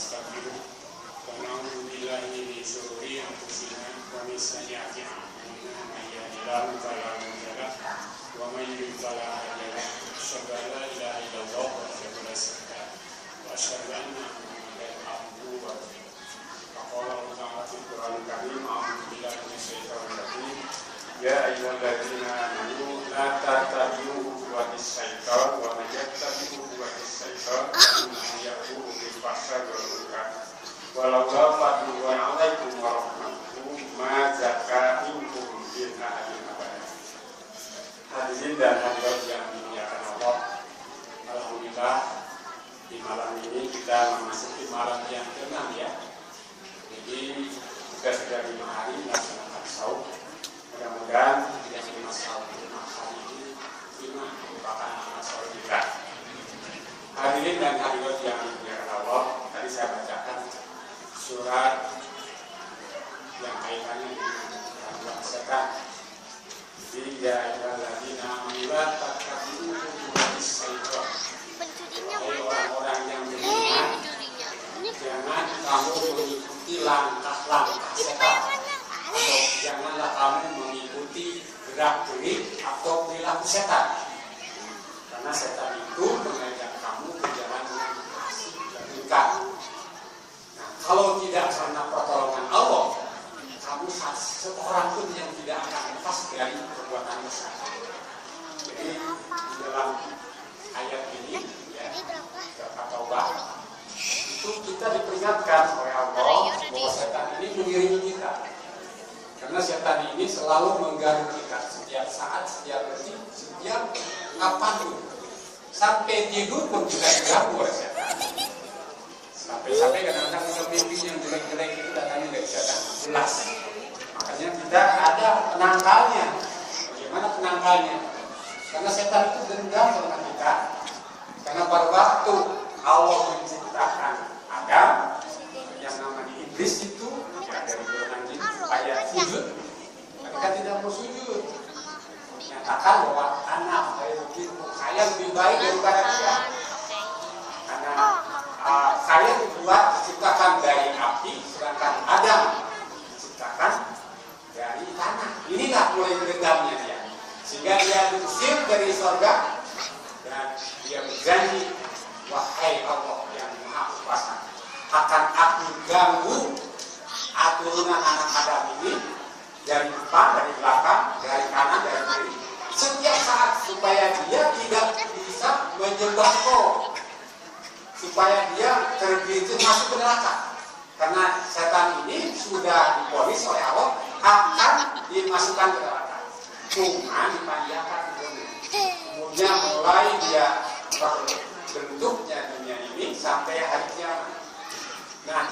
ونستغفره ونعوذ بالله من شرور أنفسنا ومن سيئات أعمالنا من يهده الله فلا مضل له ومن يضلل فلا هادي له أشهد أن لا إله إلا الله وحده لا شريك له وأشهد أن محمدا عبده ورسوله فقال الله تعالى في القرآن الكريم أعوذ بالله من الشيطان الرجيم يا أيها الذين آمنوا لا تتبعوا خطوات الشيطان ومن يتبع خطوات الشيطان فإنه يأمر بالفحشاء والمنكر ولولا فضل الله عليكم ورحمته ما زكى منكم من أحد أبدا. Hadirin dan hadirat yang dimuliakan Allah, alhamdulillah di malam ini kita memasuki malam yang ke-6 ya. Jadi kita sudah 5 hari melaksanakan saum. Mudah-mudahan tidak cuma saum 5 hari ini, 5 merupakan saum kita. Hadirin dan hadirat yang dimuliakan Allah, tadi saya bacakan surat yang kaitannya dengan gangguan setan. Ya ayyuhalladzina amanu la tattabi'u khutuwatis syaitan. Hai orang-orang yang beriman, jangan kamu mengikuti langkah-langkah setan, atau janganlah kamu mengikuti gerak-gerik atau perilaku setan, karena setan itu mengajak kamu ke jalan yang asik dan lengkap. Nah, kalau tidak karena pertolongan Allah, kamu seorang pun yang tidak akan lepas dari perbuatan dosa. Jadi di dalam ayat ini ya, surat Taubah itu kita diperingatkan oleh Allah bahwa setan ini mengiringi kita. Karena setan ini selalu mengganggu kita setiap saat, setiap detik, setiap kapanpun. Sampai tidur pun kita diganggu oleh setan. Sampai kadang-kadang mimpi yang jelek-jelek itu datangnya dari setan. Jelas. Makanya kita ada penangkalnya. Bagaimana penangkalnya? Karena setan itu dendam sama kita. Karena pada waktu Allah menciptakan Adam, yang namanya iblis itu ya, dari golongan jin supaya sujud, mereka tidak mau sujud. Menyatakan bahwa anak saya lebih baik daripada dia. Karena saya dibuat diciptakan dari api, sedangkan Adam diciptakan dari tanah. Inilah mulai dendamnya dia, sehingga dia diusir dari surga dan dia berjanji, wahai Allah yang Maha Kuasa, akan aku ganggu aturan anak Adam ini dari depan, dari belakang, dari kanan, dari kiri, setiap saat supaya dia tidak bisa menyembah kau, supaya dia terjun masuk ke neraka. Karena setan ini sudah diponis oleh Allah akan dimasukkan ke neraka. Cuma dipanjangkan dunia. Kemudian mulai dia berbentuknya dunia ini sampai hari kiamat. Nah,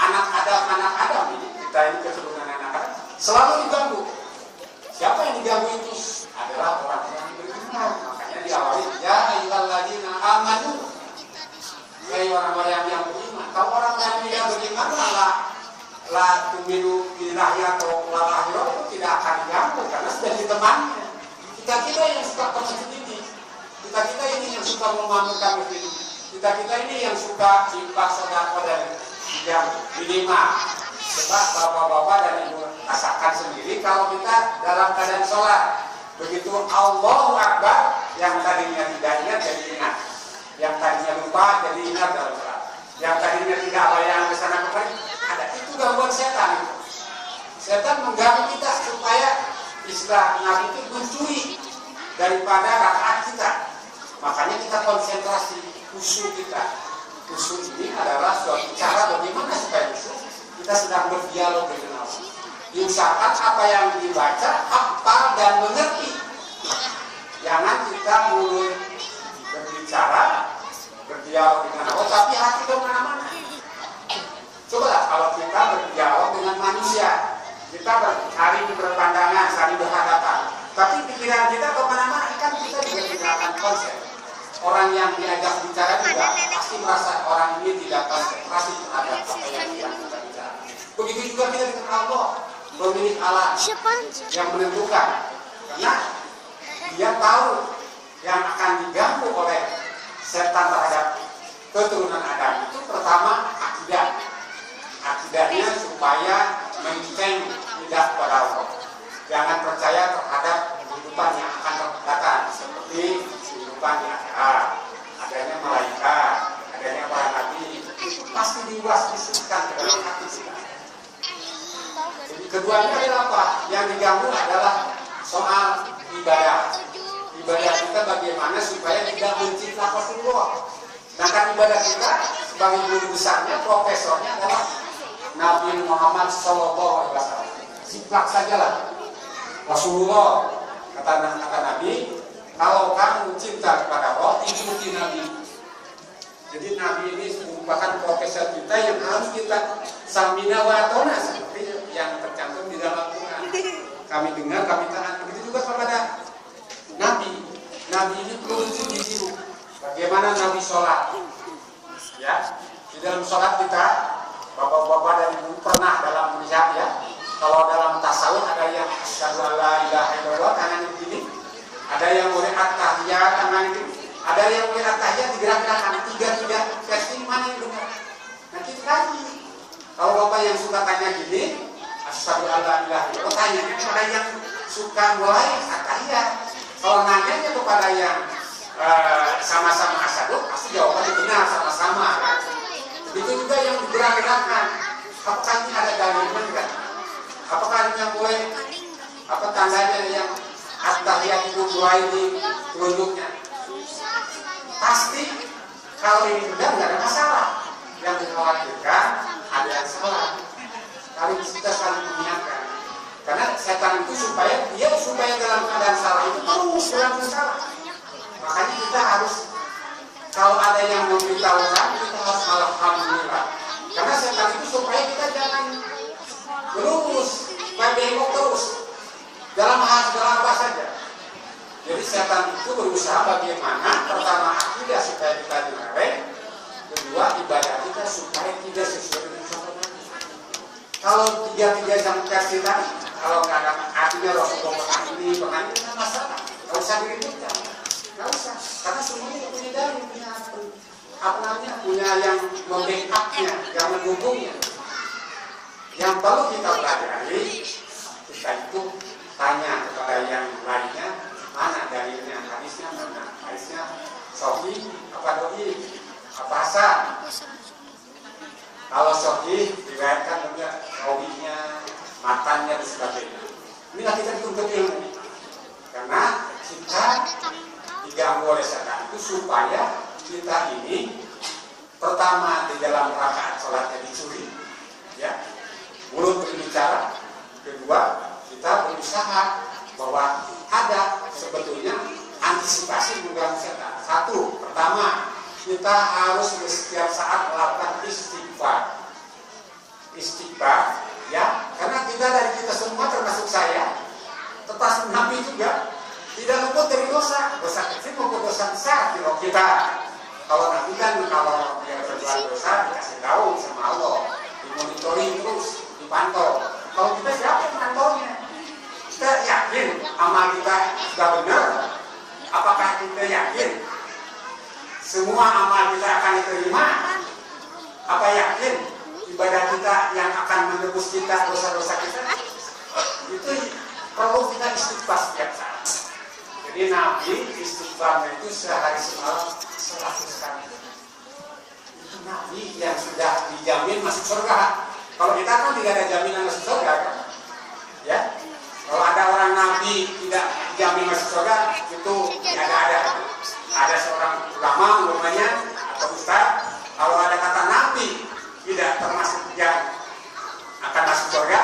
anak Adam ini, kita ini keturunan anak Adam, selalu diganggu. Siapa yang diganggu itu? Adalah orang yang beriman. Makanya diawali, ya ayyuhalladzina amanu. Hai orang-orang yang beriman. Kalau orang yang tidak beriman la tu'minu billahi atau la akhirah itu tidak akan diganggu karena sudah ditemannya. Kita yang suka ke masjid ini, kita ini yang suka memakmurkan masjid ini, kita ini yang suka infak sedekah dan yang minimal. Sebab bapak-bapak dan ibu rasakan sendiri kalau kita dalam keadaan sholat, begitu Allahu Akbar, yang tadinya tidak ingat jadi ingat, yang tadinya lupa jadi ingat dalam sholat, yang tadinya tidak bayang ke sana kemari, ada itu gangguan setan itu. Setan mengganggu kita supaya istilah Nabi itu mencuri daripada rakaat kita. Makanya kita konsentrasi khusyuk kita. Khusyuk ini adalah suatu cara bagaimana supaya khusyuk. Kita sedang berdialog dengan Allah. Diusahakan apa yang dibaca, hafal dan mengerti. Jangan kita mulai berbicara, berdialog dengan Allah, tapi hati kemana-mana. Cobalah kalau kita berdialog dengan manusia, kita saling berpandangan, saling berhadapan, tapi pikiran kita kemana-mana, kan kita juga tidak akan konsen. Orang yang diajak bicara juga pasti merasa orang ini tidak konsentrasi terhadap apa yang kita bicara. Begitu juga kita dengan Allah, pemilik alam yang menentukan, karena dia tahu yang akan diganggu oleh setan terhadap keturunan Adam itu pertama akidah supaya menceng tidak kepada Allah. Jangan percaya terhadap kehidupan yang akan datang, seperti kehidupan di akhirat, adanya malaikat, adanya para nabi, itu pasti diwaspiskan ke dalam hati kita. Jadi keduanya adalah apa? Yang diganggu adalah soal ibadah. Ibadah kita bagaimana supaya tidak mencipta Rasulullah. Sedangkan ibadah kita sebagai guru besarnya, profesornya adalah Nabi Muhammad SAW. Siplak sajalah Rasulullah, kata Nabi, kalau kamu cinta kepada Allah, ikuti Nabi. Jadi Nabi ini merupakan profesor kita yang harus kita samina wa atona, seperti yang tercantum di dalam Al-Quran. Kami dengar, kami taat. Begitu juga kepada Nabi. Nabi ini perlu ditiru. Bagaimana Nabi sholat? Ya, di dalam sholat kita, bapak-bapak dan ibu pernah dalam melihat ya. Kalau dalam tasawuf ada yang asyhadu alla ilaha illallah tangan begini, ada yang mulai at-tahiyat tangan begini, ada yang mulai at-tahiyat digerak-gerakkan, tiga versi mana yang benar? Nah kita kaji. Kalau bapak yang suka tanya gini, asyhadu alla ilaha illallah, tanya kepada yang suka mulai at-tahiyat. Kalau nanyanya kepada yang sama-sama asyhadu, pasti jawabannya benar sama-sama. Kan? Begitu juga yang digerak-gerakkan, apakah ini ada dalilnya kan? Apakah yang mulai apa tandanya yang at-tahiyat itu mulai di telunjuknya? Pasti kalau ini benar nggak ada masalah. Yang dikhawatirkan ada yang salah. Kali kita saling mengingatkan. Karena setan itu supaya dalam keadaan salah itu terus dalam salah. Makanya kita harus kalau ada yang memberitahukan kita harus alhamdulillah. Karena setan itu supaya kita jangan lurus, bengkok terus dalam hal segala apa saja. Jadi setan itu berusaha bagaimana pertama akidah supaya kita dirarek, kedua ibadah kita supaya tidak sesuai dengan contoh Nabi. Kalau tiga yang versi tadi, kalau nggak ada artinya Rasulullah pernah ini nggak masalah, nggak usah diributkan, nggak usah, karena semuanya punya dalil, punya yang membackup-nya, yang mendukungnya. Yang perlu kita pelajari, kita itu tanya kepada yang lainnya, mana dalilnya, hadisnya mana, hadisnya sahih, apa doi, apa hasan. Kalau sahih, diriwayatkan juga rawinya, matanya dan sebagainya. Inilah kita dituntut ilmu, karena kita diganggu oleh setan itu supaya kita ini pertama di dalam rakaat sholatnya dicuri, ya. Mulut berbicara, kedua kita berusaha bahwa ada sebetulnya antisipasi mengganggu setan. Satu, pertama kita harus setiap saat melakukan istighfar, ya, karena kita dari kita semua termasuk saya, termasuk Nabi juga tidak luput dari dosa kecil maupun dosa besar di kita. Kalau Nabi kan kalau dia berbuat dosa dikasih tahu sama Allah, dimonitoring terus. Pantau. Kalau kita siapa yang pantaunya? Kita yakin amal kita sudah benar? Apakah kita yakin semua amal kita akan diterima? Apa yakin ibadah kita yang akan menebus kita dosa-dosa kita? Itu perlu kita istighfar setiap saat. Jadi Nabi istighfarnya itu sehari semalam 100 kali. Itu Nabi yang sudah dijamin masuk surga. Kalau kita kan tidak ada jaminan masuk surga kan? Ya. Kalau ada orang Nabi tidak dijamin masuk surga, itu tidak ada. Ada seorang ulama umpamanya atau ustaz, kalau ada kata Nabi tidak termasuk yang akan masuk surga,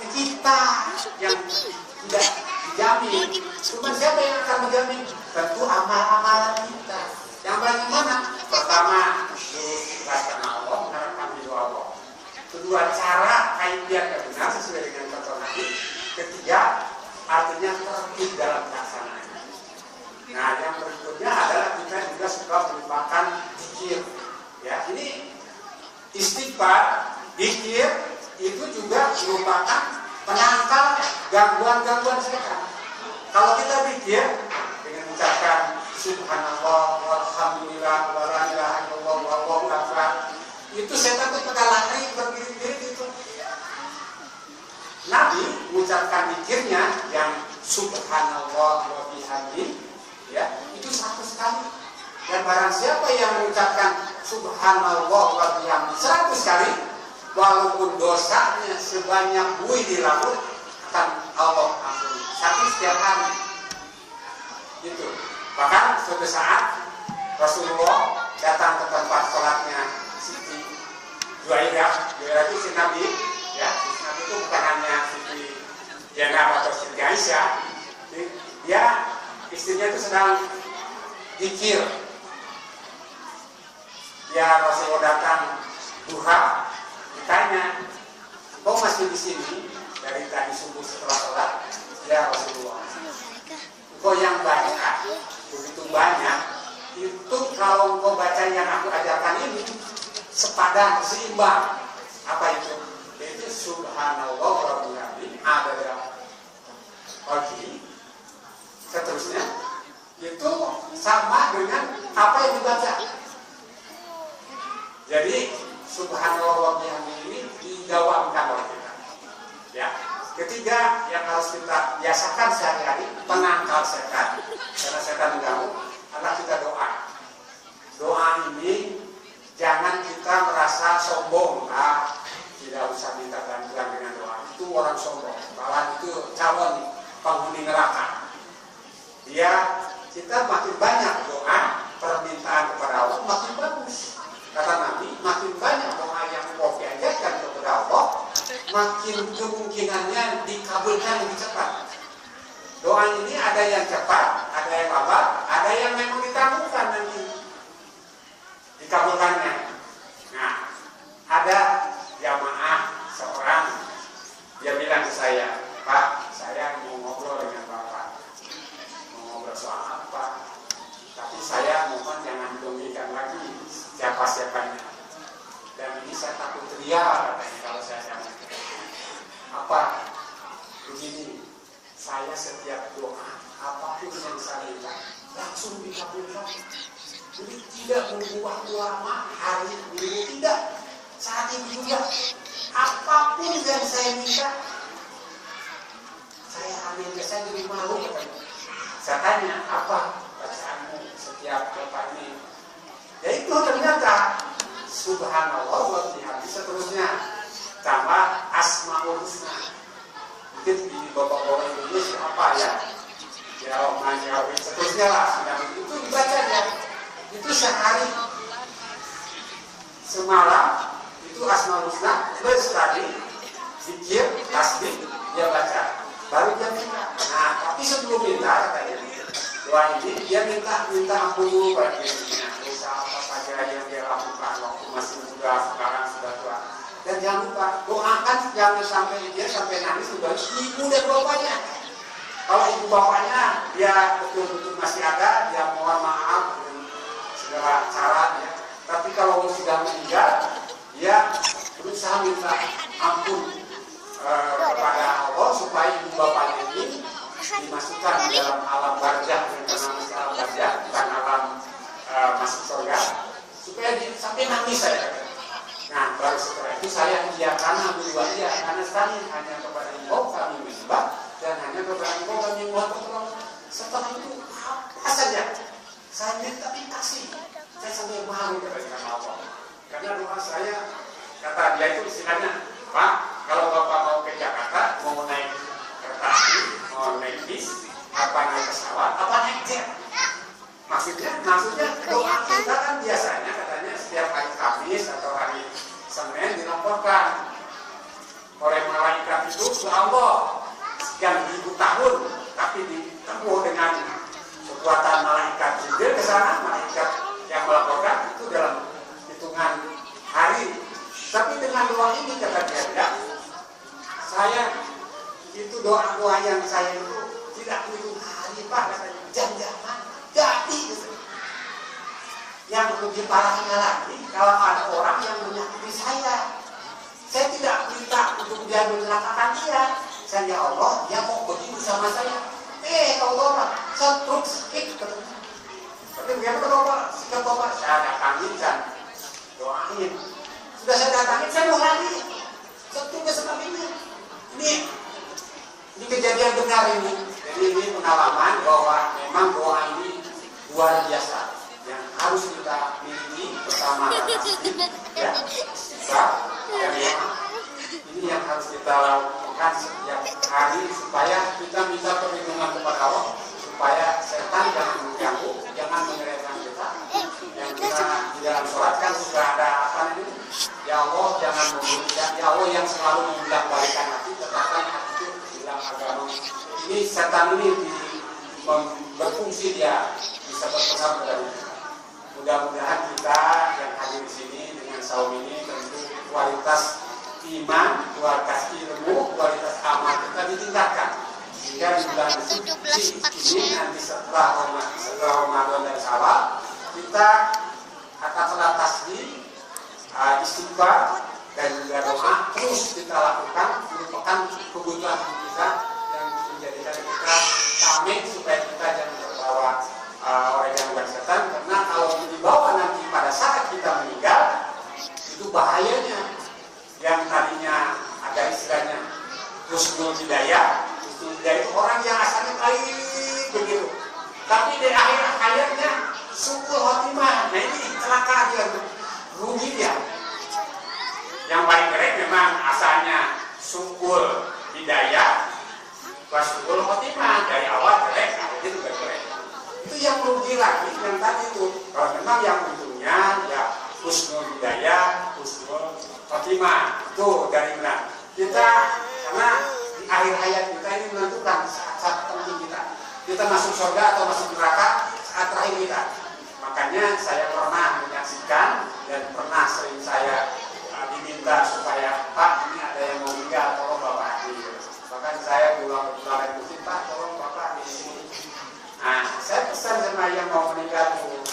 ya kita yang tidak dijamin. Cuma siapa yang akan menjamin? Tentu amal-amalan kita. Yang bagaimana? Pertama, ikhlas karena Allah, mengharapkan ridho Allah. Kedua, cara kaifiat yang benar sesuai dengan contoh Nabi. Ketiga, artinya tertib dalam pelaksanaannya. Nah, yang berikutnya adalah kita juga suka merupakan zikir. Ya, ini istighfar, zikir itu juga merupakan penangkal gangguan-gangguan setan. Kalau kita zikir dengan mengucapkan subhanallah walhamdulillah wala ilaha illallah wallahu akbar, itu setan itu pada lari berdiri-diri itu. barang siapa yang mengucapkan subhanallah wa bihamdihi 100 kali, walaupun dosanya sebanyak buih di laut, akan Allah ampuni. Tapi setiap hari. Gitu. Bahkan suatu saat Rasulullah datang ke tempat sholatnya Siti Juwairah. Juwairah itu si Nabi, ya. Si Nabi itu bukan hanya Siti Zainab atau Siti Aisyah. Dia istrinya itu sedang zikir. Ya, Rasulullah datang duha, ditanya, kau masih di sini dari tadi subuh setelah sholat? Ya Rasulullah, kau yang baca begitu banyak, itu kalau kau baca yang aku ajarkan ini sepadan, seimbang. Apa itu? Itu subhanallah wa bihamdihi adada pagi. Seterusnya itu sama dengan apa yang dibaca. Jadi subhanallah wa bihamdihi ini didawamkan oleh kita. Ya. Ketiga yang harus kita biasakan sehari-hari, penangkal setan. Karena setan mengganggu, adalah kita doa. Doa ini jangan kita merasa sombong. Tidak usah minta bantuan dengan doa. Itu orang sombong. Bahkan itu calon penghuni neraka. Kita makin banyak doa, permintaan kepada Allah makin bagus. Kata Nabi, makin banyak doa yang kau diajarkan kepada Allah, makin kemungkinannya dikabulkan lebih cepat. Doa ini ada yang cepat, ada yang lambat, ada yang memang ditangguhkan nanti dikabulkannya. Nah, ada jamaah seorang, dia bilang ke saya, Pak, saya mau ngobrol dengan Bapak. Mau ngobrol soal apa? Tapi saya mohon jangan didongengkan lagi siapa-siapanya. Dan ini saya takut teriak katanya kalau saya jangan. Apa? Begini, saya setiap doa apapun yang saya minta langsung dikabulkan. Jadi tidak menunggu waktu lama, hari, minggu, tidak. Saat ini juga apapun yang saya minta, saya ambil. Saya jadi malu katanya. Saya tanya, apa bacaanmu setiap doa ini? Ya itu ternyata subhanallah wa bihamdihi, seterusnya tambah asmaul husna. Mungkin di bapak-bapak Indonesia apa ya? Ya Rahman ya Rahim, seterusnya lah. Itu dibaca ya. Itu sehari semalam itu asmaul husna plus tadi zikir tasbih dia baca. Baru dia minta. Nah, tapi sebelum minta katanya doa ini dia minta ampun dulu bagi dirinya. Dosa apa saja yang dia lakukan waktu masih muda, sekarang sudah tua. Dan jangan lupa doakan jangan sampai dia sampai nangis sudah ibu dan bapaknya. Kalau ibu bapaknya dia betul-betul masih ada, dia mohon maaf dengan segala cara ya. Tapi kalau sudah meninggal, dia berusaha minta ampun kepada Allah supaya ibu bapaknya ini dimasukkan di dalam alam barzakh, yang bernama alam barzakh, bukan alam masuk surga, supaya sampai nangis saya. Nah, baru setelah itu saya karena berdua dia, karena kami hanya kepada Engkau kami menyembah dan hanya kepada Engkau kami mohon pertolongan. Setelah itu apa saja saya minta dikasih. Saya sampai malu kepada Allah. Karena doa saya, kata dia itu istilahnya, Pak, kalau Bapak mau ke Jakarta, mau naik kereta api, mau naik bis, apa naik pesawat, apa naik jet. Maksudnya doa kita kan biasanya katanya setiap hari Kamis atau hari Senin dilaporkan oleh malaikat itu ke Allah sekian ribu tahun, tapi ditempuh dengan kekuatan malaikat Jibril ke sana, malaikat yang melaporkan itu dalam hitungan hari. Tapi dengan doa ini kata dia, saya itu doa yang saya itu tidak hitung hari Pak, katanya jam-jaman jadi gitu. Yang lebih parahnya lagi, kalau ada orang yang menyakiti saya tidak minta untuk dia mencelakakan dia. Saya ya Allah, dia kok begini sama saya. Kalau orang setruk sakit katanya. Tapi biar berdoa, sikap bapak saya datangin dan doain. Sudah saya datangin, saya mau lagi. Setruk sebab ini. Ini kejadian benar ini. Jadi ini pengalaman bahwa memang doa ini luar biasa. Yang harus kita miliki. Pertama ya, istighfar, ini yang harus kita lakukan setiap hari supaya kita minta perlindungan kepada Allah, supaya setan jangan mengganggu, jangan menyerahkan kita. Yang kita di dalam sholat kan sudah ada apa ini? Ya Allah jangan memberikan, ya Allah yang selalu membilang balikan hati, tetapkan hati itu bilang agama. Ini setan ini berfungsi, dia bisa berpengaruh pada kita. Mudah-mudahan kita yang hadir di sini dengan saum ini tentu kualitas iman, kualitas ilmu, kualitas amal kita ditingkatkan. Sehingga di bulan suci ini nanti setelah Ramadan dan Syawal kita akan sholat tasbih, istighfar dan juga doa terus kita lakukan, merupakan kebutuhan kita yang menjadikan kita tameng supaya kita jangan terbawa oleh gangguan setan. Karena kalau dibawa nanti pada saat kita meninggal, itu bahayanya. Yang tadinya ada istilahnya husnul hidayah, orang yang asalnya baik begitu, tapi di akhir hayatnya su'ul khotimah. Nah ini celaka dia, rugi dia. Yang paling keren memang asalnya su'ul hidayah, su'ul khotimah, dari awal jelek, akhirnya juga jelek. Itu yang rugi lagi yang tadi itu. Kalau memang yang untungnya ya husnul hidayah, husnul khotimah, itu dari mana kita, karena di akhir hayat kita ini menentukan saat penting kita masuk surga atau masuk neraka saat terakhir kita. Makanya saya pernah menyaksikan dan pernah sering saya diminta supaya Pak ini ada yang mau meninggal, tolong Bapak ini. Bahkan saya pulang masjid, Pak tolong Bapak di sini. Nah saya pesan sama yang mau meninggal itu,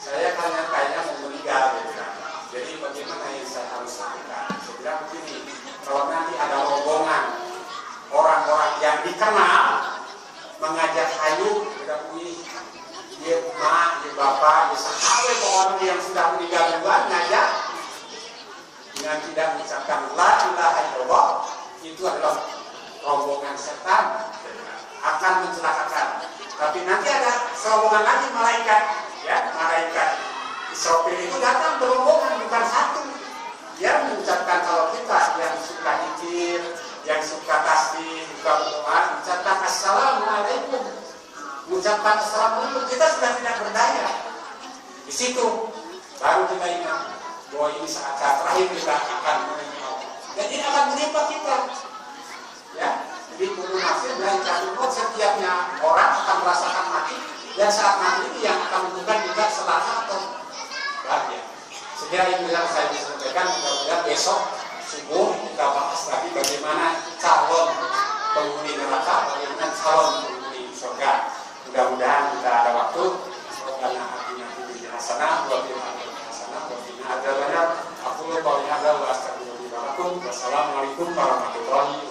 saya kayaknya mau meninggal gitu kan. Jadi bagaimana yang saya harus lakukan? Saya bilang begini, kalau nanti ada rombongan orang-orang yang dikenal mengajak hayu, tidak punya dia mak, dia bapak, dia sahabat ke orang yang sudah meninggal duluan ngajak dengan tidak mengucapkan la ilaha illallah, itu adalah rombongan setan, akan mencelakakan. Tapi nanti ada serombongan lagi malaikat, ya malaikat Israfil itu datang berombongan, bukan satu. Dia mengucapkan, kalau kita yang suka zikir, yang suka tasbih, suka berdoa, mengucapkan assalamualaikum, mengucapkan assalamualaikum, kita sudah tidak berdaya. Di situ baru kita ingat bahwa ini saat terakhir kita akan menerima Allah. Dan ini akan menimpa kita. Ya, jadi kudu nafsir dan jatuh setiapnya orang akan merasakan mati, dan saat mati itu yang akan menentukan juga selamat atau bahagia. Sehingga yang saya bisa sampaikan, mudah-mudahan besok subuh kita bahas lagi bagaimana calon penghuni neraka, bagaimana calon penghuni surga. Mudah-mudahan kita ada waktu. Karena hatinya di hasanah, buat kita hasanah, buat kita ada banyak. Aku lupa ini ada. Wassalamualaikum warahmatullahi wabarakatuh.